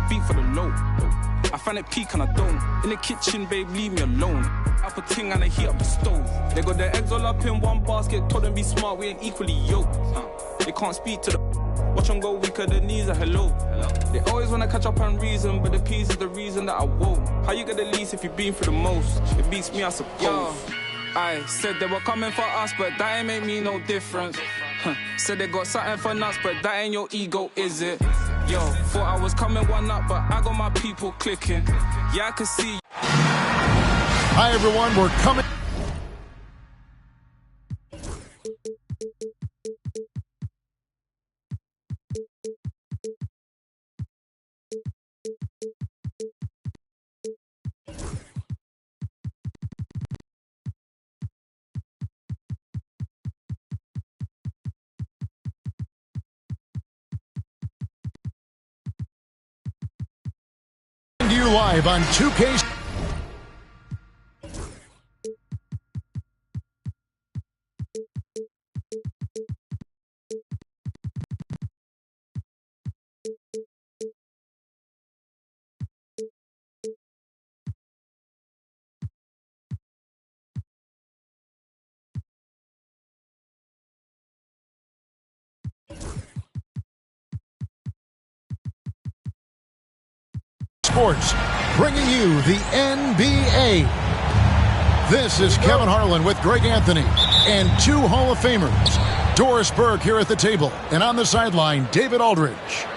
beat for the low. I find it peak and I don't. In the kitchen, babe, leave me alone. Apple ting and I heat up the stove. They got their eggs all up in one basket. Told them be smart, we ain't equally yoked. They can't speak to the watch them go weaker, the knees are hello. They always wanna catch up on reason, but the peace is the reason that I won't. How you get the least if you've been through the most? It beats me, I suppose. I said they were coming for us, but that ain't make me no difference. Said they got something for nuts, but that ain't your ego, is it? Yo, thought I was coming one up, but I got my people clicking. Yeah, I can see. Hi, everyone. We're coming. You live on 2K. Sports, bringing you the NBA. This is Kevin Harlan with Greg Anthony and two Hall of Famers. Doris Burke here at the table, and on the sideline, David Aldridge.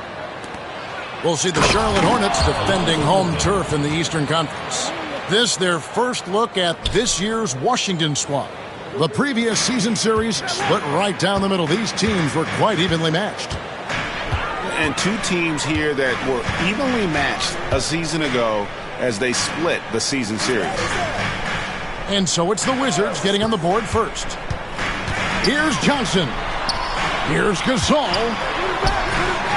We'll see the Charlotte Hornets defending home turf in the Eastern Conference. This their first look at this year's Washington squad. The previous season series split right down the middle. These teams were quite evenly matched. And two teams here that were evenly matched a season ago as they split the season series. And so it's the Wizards getting on the board first. Here's Johnson. Here's Gasol.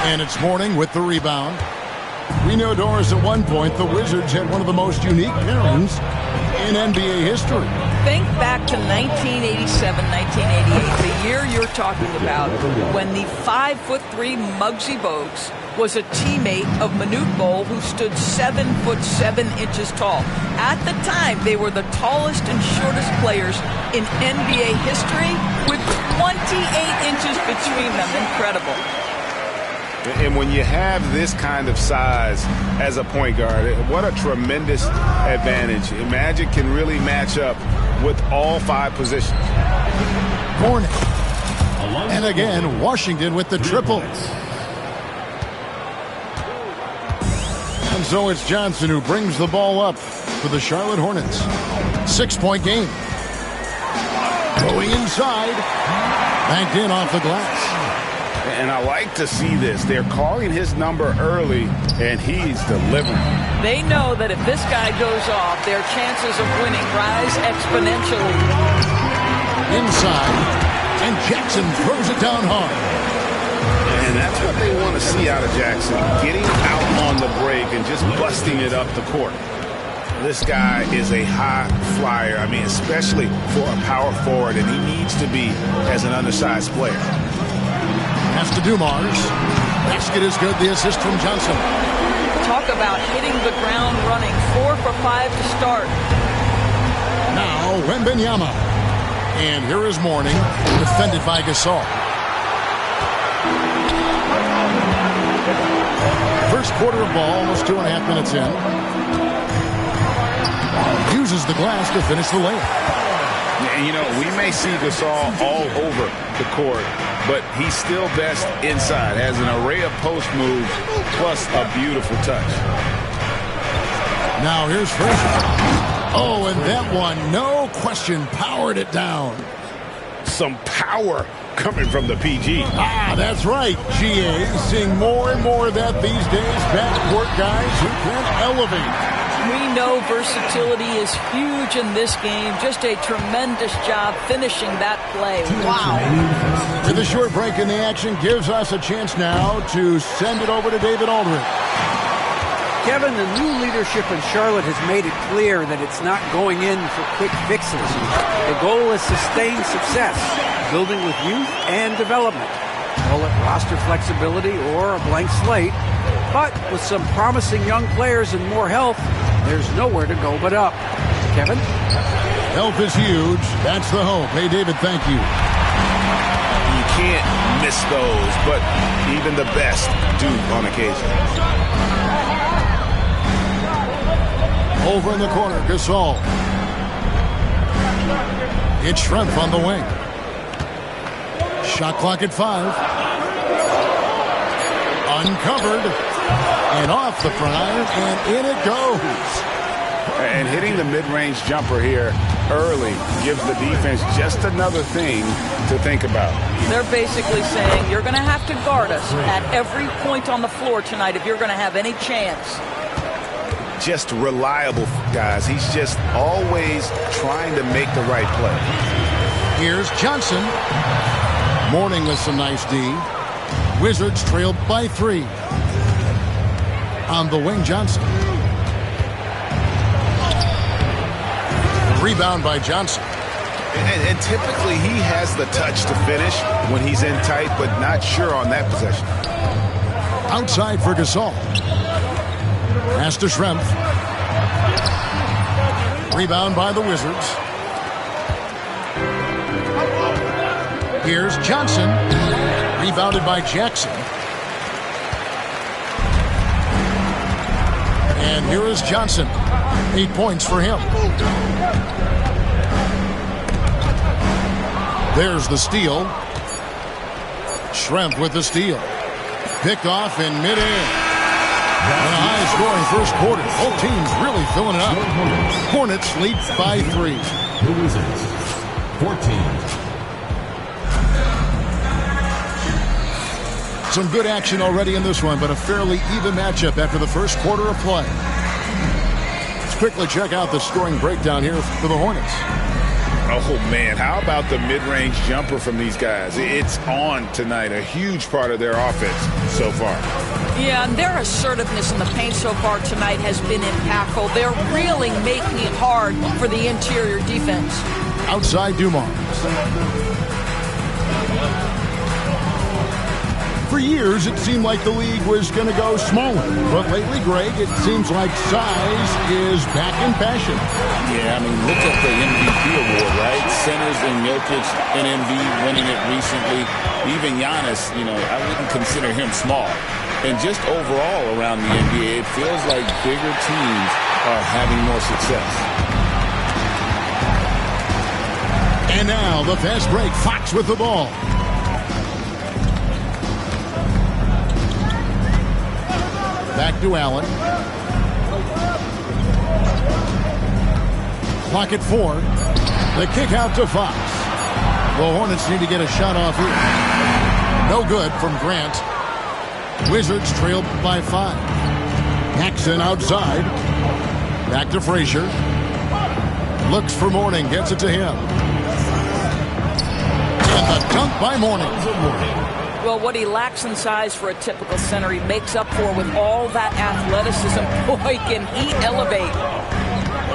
And it's Mourning with the rebound. We know, Doris, at one point the Wizards had one of the most unique pairings in NBA history. Think back to 1987, 1988, the year you're talking about, when the 5'3" Muggsy Bogues was a teammate of Manute Bol, who stood 7'7" tall. At the time, they were the tallest and shortest players in NBA history, with 28 inches between them. Incredible. And when you have this kind of size as a point guard, what a tremendous advantage. Magic can really match up with all five positions. Mourning. And again, Washington with the triple. And so it's Johnson who brings the ball up for the Charlotte Hornets. 6-point game. Going inside. Banked in off the glass. And I like to see this. They're calling his number early, and he's delivering. They know that if this guy goes off, their chances of winning rise exponentially. Inside, and Jackson throws it down hard. And that's what they want to see out of Jackson, getting out on the break and just busting it up the court. This guy is a high flyer, I mean, especially for a power forward, and he needs to be as an undersized player. Pass to Dumars. Basket is good. The assist from Johnson. Talk about hitting the ground running. 4 for 5 to start. Now Wembanyama. And here is Mourning, defended by Gasol. First quarter of ball, almost 2.5 minutes in. Uses the glass to finish the layup. And, you know, we may see Gasol all over the court, but he's still best inside. Has an array of post moves, plus a beautiful touch. Now here's Frazier. Oh, and that one, no question, powered it down. Some power coming from the PG. Ah, that's right, GA. Seeing more and more of that these days. Backcourt guys who can elevate. We know versatility is huge in this game. Just a tremendous job finishing that play. Wow. With a short break in the action gives us a chance now to send it over to David Aldridge. Kevin, the new leadership in Charlotte has made it clear that it's not going in for quick fixes. The goal is sustained success, building with youth and development. Call it roster flexibility or a blank slate. But with some promising young players and more health, there's nowhere to go but up. Kevin? Health is huge. That's the hope. Hey, David, thank you. You can't miss those, but even the best do on occasion. Over in the corner, Gasol. It's Schrempf on the wing. Shot clock at 5. Uncovered. And off the front iron, and in it goes. And hitting the mid-range jumper here early gives the defense just another thing to think about. They're basically saying you're going to have to guard us at every point on the floor tonight if you're going to have any chance. Just reliable, guys. He's just always trying to make the right play. Here's Johnson. Mourning with some nice D. Wizards trailed by 3. On the wing, Johnson. Rebound by Johnson. And typically he has the touch to finish when he's in tight, but not sure on that possession. Outside for Gasol. Pass to Schrempf. Rebound by the Wizards. Here's Johnson. Rebounded by Jackson. And here is Johnson. 8 points for him. There's the steal. Schrempf with the steal. Picked off in midair. And a high-scoring first quarter. Both teams really filling it up. Hornets lead by 3. The Wizards, 14. Some good action already in this one, but a fairly even matchup after the first quarter of play. Let's quickly check out the scoring breakdown here for the Hornets. Oh, man, how about the mid-range jumper from these guys? It's on tonight, a huge part of their offense so far. Yeah, and their assertiveness in the paint so far tonight has been impactful. They're really making it hard for the interior defense. Outside Dumars. For years, it seemed like the league was going to go smaller. But lately, Greg, it seems like size is back in fashion. Yeah, I mean, look at the MVP award, right? Centers and Jokic and Embiid winning it recently. Even Giannis, I wouldn't consider him small. And just overall around the NBA, it feels like bigger teams are having more success. And now, the fast break. Fox with the ball. Back to Allen. Clock at 4. The kick out to Fox. The Hornets need to get a shot off here. No good from Grant. Wizards trailed by 5. Paxson outside. Back to Frazier. Looks for Mourning. Gets it to him. And the dunk by Mourning. Well, what he lacks in size for a typical center, he makes up for with all that athleticism. Boy, can he elevate.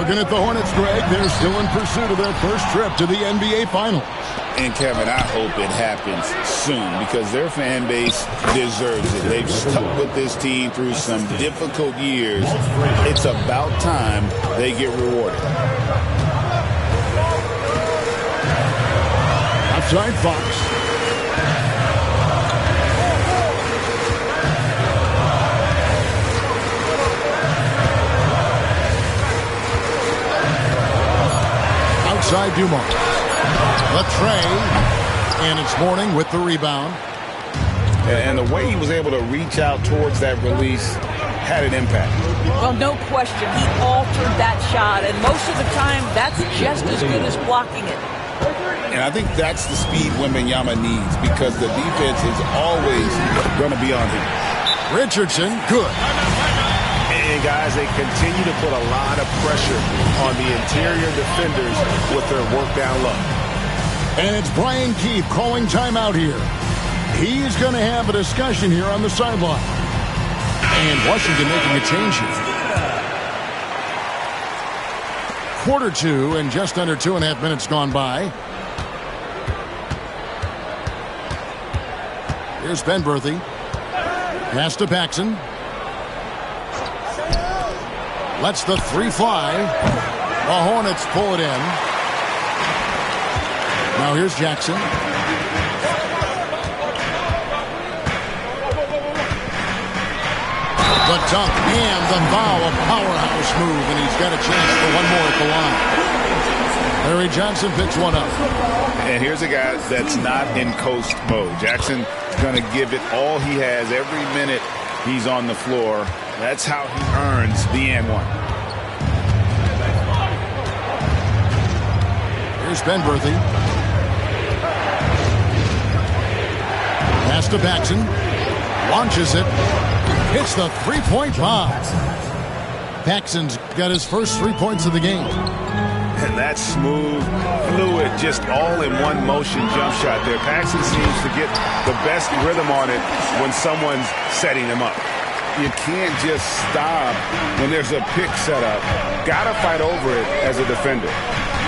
Looking at the Hornets, Greg, they're still in pursuit of their first trip to the NBA Finals. And, Kevin, I hope it happens soon because their fan base deserves it. They've stuck with this team through some difficult years. It's about time they get rewarded. Outside Fox. Outside Dumars. Latrey. And it's Mourning with the rebound. And the way he was able to reach out towards that release had an impact. Well, no question. He altered that shot, and most of the time, that's just as good as blocking it. And I think that's the speed Wembanyama needs because the defense is always going to be on him. Richardson, good. And, guys, they continue to put a lot of pressure on the interior defenders with their work down low. And it's Brian Keefe calling timeout here. He's going to have a discussion here on the sideline. And Washington making a change here. Quarter 2 and just under 2.5 minutes gone by. Here's Ben Berthy. Pass to Paxson. Lets the three fly. The Hornets pull it in. Now here's Jackson. The dunk and the foul, a powerhouse move, and he's got a chance for one more at the line. Larry Johnson picks one up. And here's a guy that's not in coast mode. Jackson's going to give it all he has every minute he's on the floor. That's how he earns the and one. Here's Ben Berthy. Pass to Paxson. Launches it. Hits the three-point bomb. Paxson's got his first 3 points of the game. And that smooth, fluid, just all in one motion jump shot there. Paxson seems to get the best rhythm on it when someone's setting him up. You can't just stop when there's a pick set up. Gotta fight over it as a defender.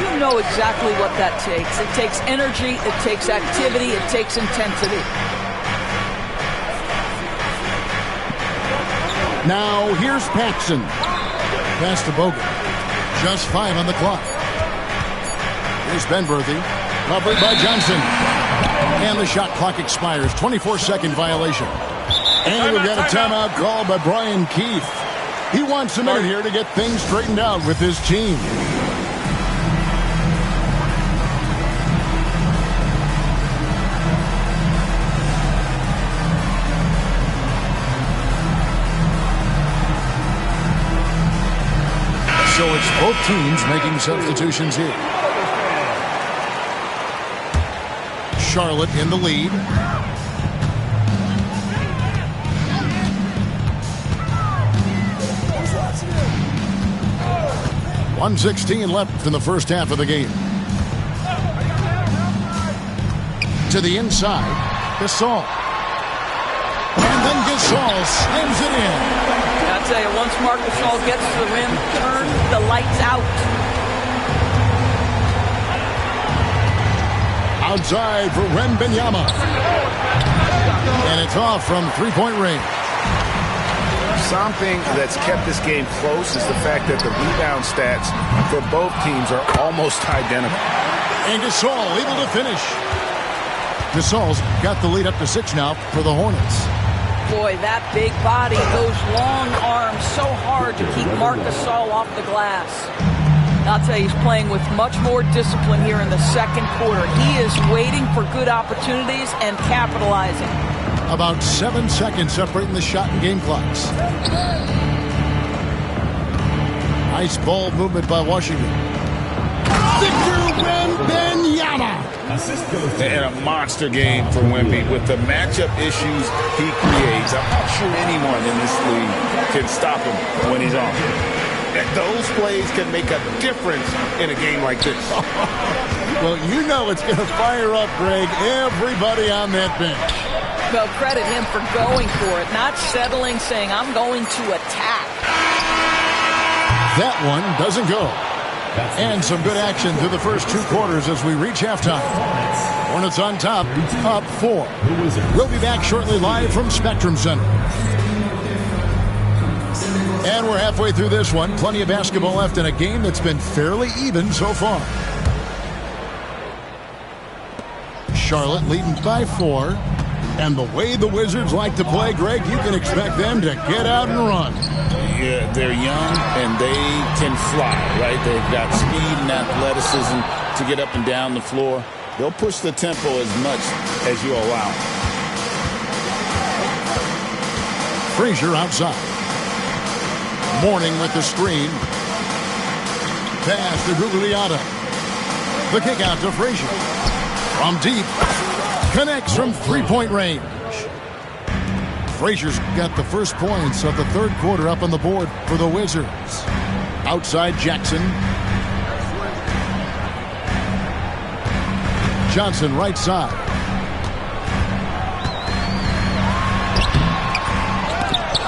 You know exactly what that takes. It takes energy, it takes activity, it takes intensity. Now here's Paxson. Pass to Bogut. Just 5 on the clock. Here's Ben Berthy. Covered by Johnson. And the shot clock expires. 24-second violation. And we've got a timeout called by Brian Keefe. He wants a minute here to get things straightened out with his team. So it's both teams making substitutions here. Charlotte in the lead. .116 left in the first half of the game. To the inside, Gasol. And then Gasol slams it in. I'll tell you, once Marc Gasol gets to the rim, turn the lights out. Outside for Wembanyama. And it's off from three-point range. Something that's kept this game close is the fact that the rebound stats for both teams are almost identical. And Gasol able to finish. Gasol's got the lead up to 6 now for the Hornets. Boy, that big body, those long arms, so hard to keep Marc Gasol off the glass. I'll tell you, he's playing with much more discipline here in the second quarter. He is waiting for good opportunities and capitalizing. About 7 seconds separating the shot and game clocks. Nice ball movement by Washington. Victor Wembanyama. And a monster game for Wemby with the matchup issues he creates. I'm not sure anyone in this league can stop him when he's on. Those plays can make a difference in a game like this. Well, you know it's going to fire up, Greg, everybody on that bench. Well, credit him for going for it, not settling, saying, I'm going to attack. That one doesn't go. And some good action through the first 2 quarters as we reach halftime. Hornets on top, up 4. We'll be back shortly live from Spectrum Center. And we're halfway through this one. Plenty of basketball left in a game that's been fairly even so far. Charlotte leading by 4. And the way the Wizards like to play, Greg, you can expect them to get out and run. Yeah, they're young and they can fly, right? They've got speed and athleticism to get up and down the floor. They'll push the tempo as much as you allow. Frazier outside. Mourning with the screen. Pass to Gugliotta. The kick out to Frazier. From deep. Connects from three-point range. Frazier's got the first points of the third quarter up on the board for the Wizards. Outside Jackson. Johnson right side.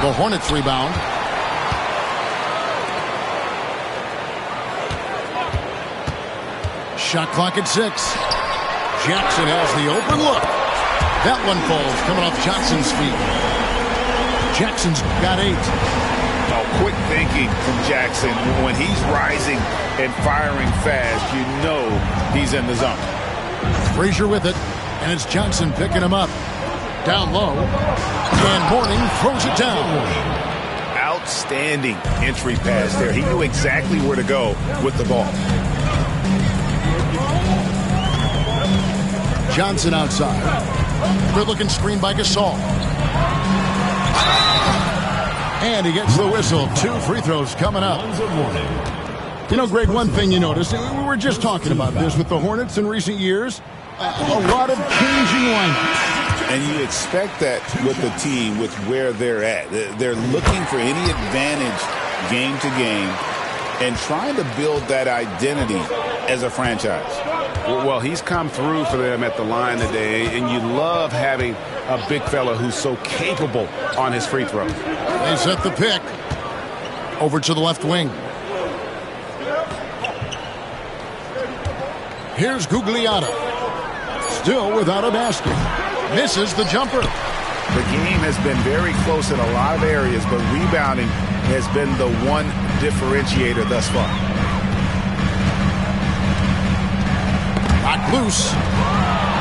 The Hornets rebound. Shot clock at 6. Jackson has the open look. That one falls coming off Johnson's feet. Jackson's got 8. How quick thinking from Jackson. When he's rising and firing fast, you know he's in the zone. Frazier with it, and it's Johnson picking him up. Down low, and Mourning throws it down. Outstanding entry pass there. He knew exactly where to go with the ball. Johnson outside. Good looking screen by Gasol. And he gets the whistle. 2 free throws coming up. You know, Greg, one thing you notice, we were just talking about this with the Hornets in recent years, a lot of changing lineups. And you expect that with the team, with where they're at. They're looking for any advantage game to game and trying to build that identity as a franchise. Well, he's come through for them at the line today, and you love having a big fella who's so capable on his free throws. They set the pick over to the left wing. Here's Gugliotta. Still without a basket. Misses the jumper. The game has been very close in a lot of areas, but rebounding has been the one differentiator thus far. Knocked loose.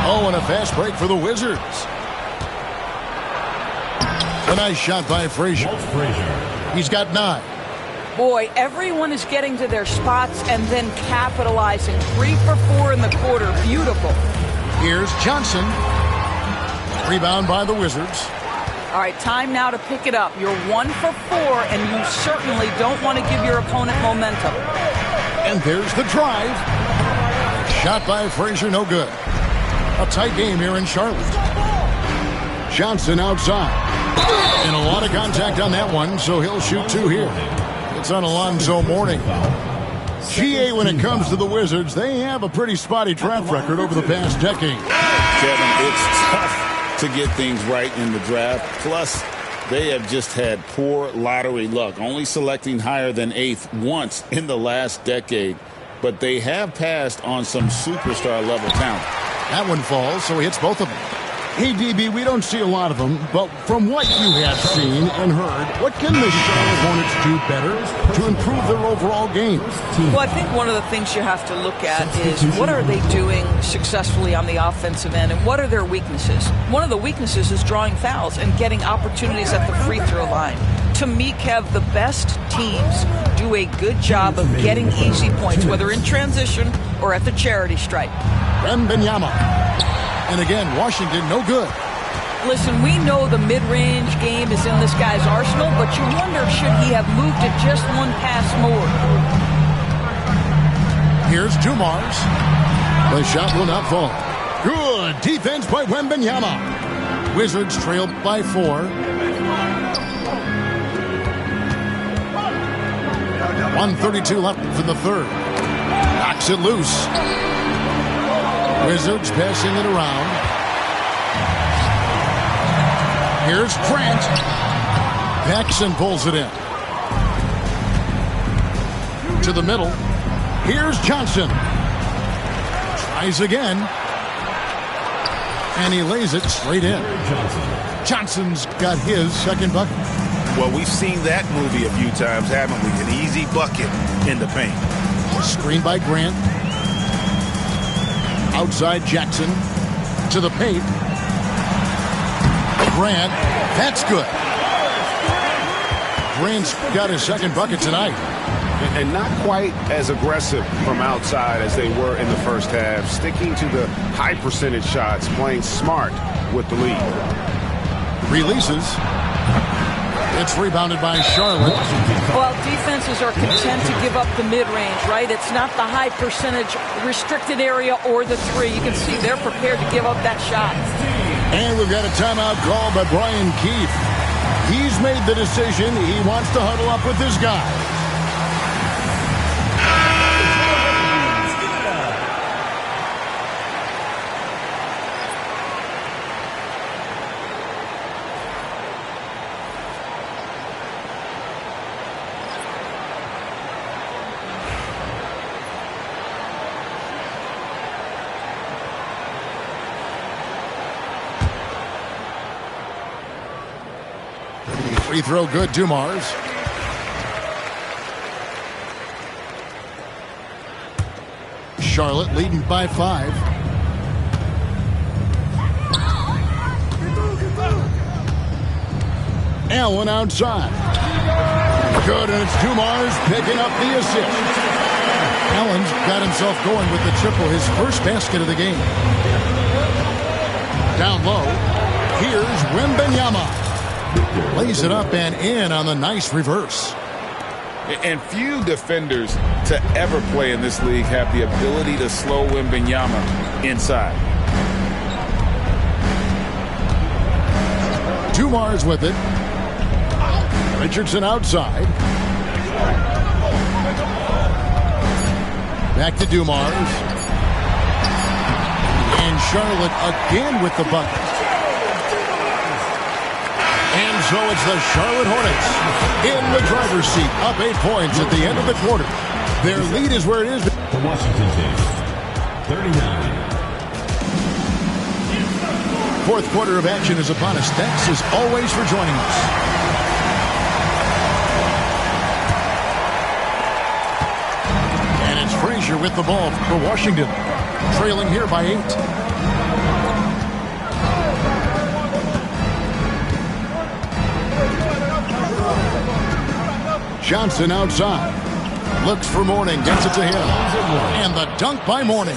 Oh, and a fast break for the Wizards. A nice shot by Frazier. He's got 9. Boy, everyone is getting to their spots and then capitalizing. 3 for 4 in the quarter. Beautiful. Here's Johnson. Rebound by the Wizards. All right, time now to pick it up. You're 1 for 4, and you certainly don't want to give your opponent momentum. And there's the drive. Shot by Frazier, no good. A tight game here in Charlotte. Johnson outside. And a lot of contact on that one, so he'll shoot 2 here. It's on Alonzo Mourning. GA, when it comes to the Wizards, they have a pretty spotty track record over the past decade. Kevin, it's tough to get things right in the draft. Plus, they have just had poor lottery luck, only selecting higher than 8th once in the last decade. But they have passed on some superstar-level talent. That one falls, so he hits both of them. Hey, DB, we don't see a lot of them, but from what you have seen and heard, what can the Charlotte Hornets do better to improve their overall game? Well, I think one of the things you have to look at is what are they doing successfully on the offensive end and what are their weaknesses? One of the weaknesses is drawing fouls and getting opportunities at the free throw line. To me, Kev, the best teams do a good job of getting easy points, whether in transition or at the charity stripe. Wembanyama. And again, Washington, no good. Listen, we know the mid-range game is in this guy's arsenal, but you wonder, should he have moved it just one pass more? Here's Dumars. The shot will not fall. Good defense by Wembanyama. Wizards trailed by 4. 1:32 left for the third. Knocks it loose. Wizards passing it around. Here's Grant. Paxson pulls it in. To the middle. Here's Johnson. Tries again. And he lays it straight in. Johnson's got his second bucket. Well, we've seen that movie a few times, haven't we? An easy bucket in the paint. Screen by Grant. Outside Jackson. To the paint. Grant. That's good. Grant's got his second bucket tonight. And not quite as aggressive from outside as they were in the first half. Sticking to the high percentage shots. Playing smart with the lead. Releases. It's rebounded by Charlotte. Well, defenses are content to give up the mid-range, right? It's not the high percentage restricted area or the 3. You can see they're prepared to give up that shot. And we've got a timeout called by Brian Keefe. He's made the decision. He wants to huddle up with his guys. Free throw good, Dumars. Charlotte leading by 5. Allen outside. Good, and it's Dumars picking up the assist. Allen's got himself going with the triple, his first basket of the game. Down low, here's Wembanyama. Lays it up and in on the nice reverse. And few defenders to ever play in this league have the ability to slow Wembanyama inside. Dumars with it. Richardson outside. Back to Dumars. And Charlotte again with the bucket. And so it's the Charlotte Hornets in the driver's seat, up 8 points at the end of the quarter. Their lead is where it is. The Washington team, 39. Fourth quarter of action is upon us. Thanks as always for joining us. And it's Frazier with the ball for Washington, trailing here by 8. Johnson outside. Looks for Mourning. Gets it to him. And the dunk by Mourning.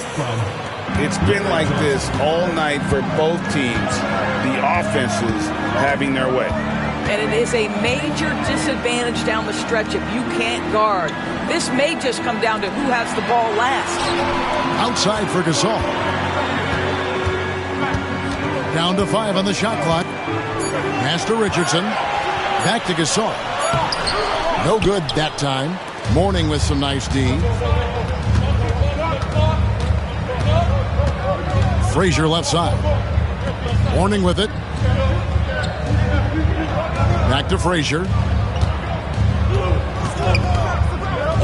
It's been like this all night for both teams. The offenses having their way. And it is a major disadvantage down the stretch if you can't guard. This may just come down to who has the ball last. Outside for Gasol. Down to 5 on the shot clock. Pass to Richardson. Back to Gasol. No good that time. Mourning with some nice D. Frazier left side. Mourning with it. Back to Frazier.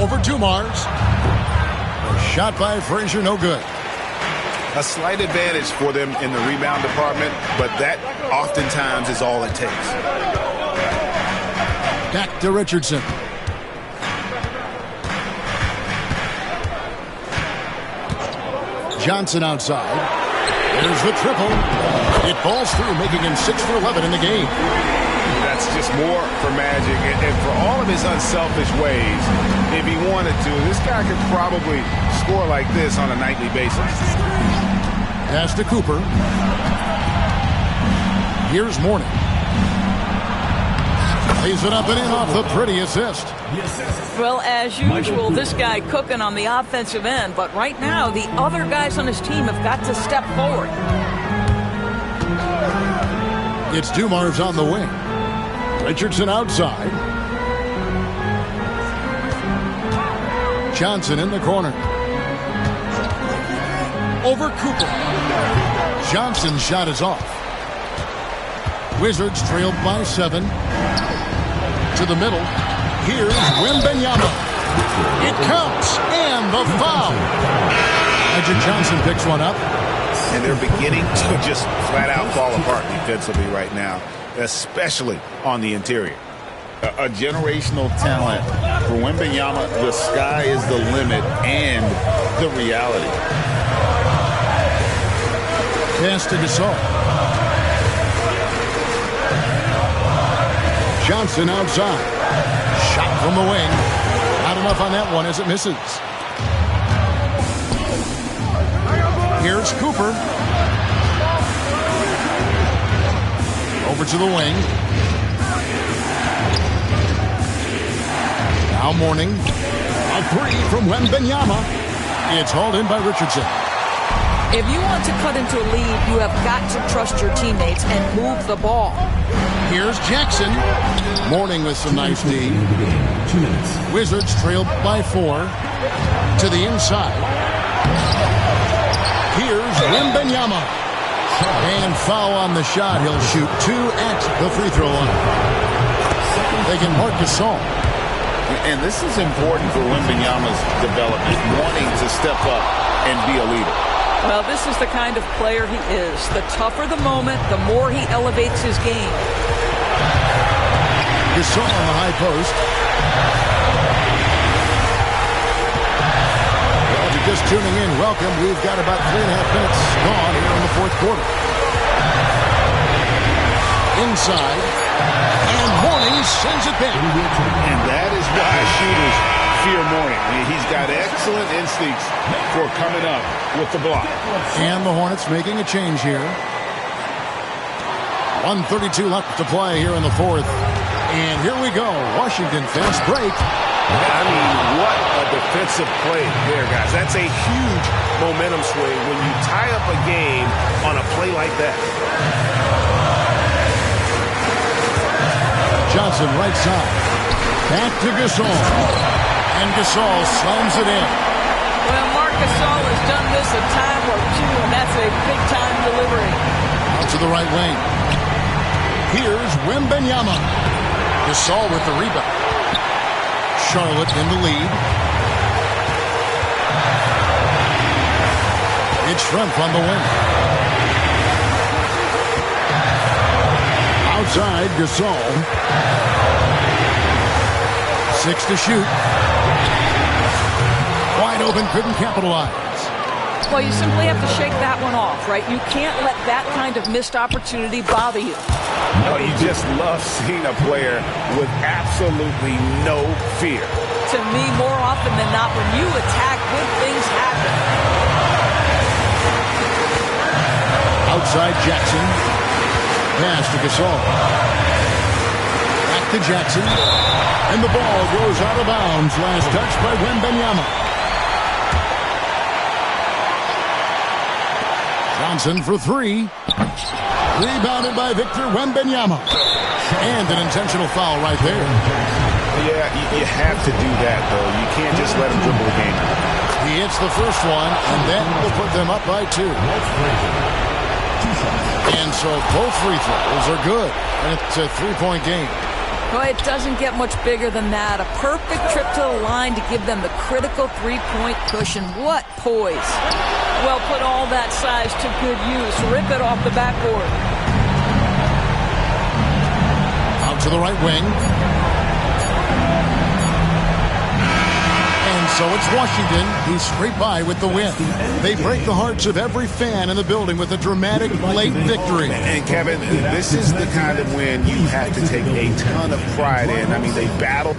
Over Dumars. A shot by Frazier, no good. A slight advantage for them in the rebound department, but that oftentimes is all it takes. Back to Richardson. Johnson outside. There's the triple. It falls through, making him 6 for 11 in the game. That's just more for Magic. And for all of his unselfish ways, if he wanted to, this guy could probably score like this on a nightly basis. Pass to Cooper. Here's Mourning. Lays it up and in off the pretty assist. Well, as usual, this guy cooking on the offensive end, but right now the other guys on his team have got to step forward. It's Dumars on the wing. Richardson outside. Johnson in the corner. Over Cooper. Johnson's shot is off. Wizards trailed by 7. To the middle. Here's Wembanyama. It counts. And the foul. Magic Johnson picks one up. And they're beginning to just flat out fall apart defensively right now, especially on the interior. A generational talent. For Wembanyama, the sky is the limit and the reality. Pass to Gasol. Johnson outside. Shot from the wing. Not enough on that one as it misses. Here's Cooper. Over to the wing. Now Mourning. A 3 from Wembanyama. It's hauled in by Richardson. If you want to cut into a lead, you have got to trust your teammates and move the ball. Here's Jackson. Mourning with some nice D. Wizards trailed by 4. To the inside. Here's Wembanyama. And foul on the shot. He'll shoot 2 at the free throw line. They can mark Gasol. And this is important for Wembanyama's development, wanting to step up and be a leader. Well, this is the kind of player he is. The tougher the moment, the more he elevates his game. Gasol on the high post. Well, to just tuning in, welcome. We've got about 3.5 minutes gone here in the fourth quarter. Inside, and Mourning sends it back. And that is why shooters fear Mourning. He's got excellent instincts for coming up with the block. And the Hornets making a change here. 1:32 left to play here in the fourth. And here we go. Washington fast break. I mean, what a defensive play there, guys. That's a huge momentum swing when you tie up a game on a play like that. Johnson right side. Back to Gasol. And Gasol slams it in. Well, Marc Gasol has done this a time or two, and that's a big-time delivery. Out to the right wing. Here's Wembanyama. Gasol with the rebound. Charlotte in the lead. It's Schrempf on the wing. Outside, Gasol. 6 to shoot. Wide open, couldn't capitalize. Well, you simply have to shake that one off, right? You can't let that kind of missed opportunity bother you. Oh, you just love seeing a player with absolutely no fear. To me, more often than not, when you attack, good things happen. Outside Jackson. Pass to Gasol. Back to Jackson. And the ball goes out of bounds. Last touch by Wembanyama. Johnson for three. Rebounded by Victor Wembanyama. And an intentional foul right there. Yeah, you have to do that, though. You can't just let him dribble the game out. He hits the first one, and then will put them up by 2. And so both free throws are good. And it's a 3-point game. Well, it doesn't get much bigger than that. A perfect trip to the line to give them the critical 3-point cushion. What poise. Well, put all that size to good use. Rip it off the backboard. Out to the right wing. And so it's Washington. He's straight by with the win. They break the hearts of every fan in the building with a dramatic late victory. And Kevin, this is the kind of win you have to take a ton of pride in. I mean, they battled.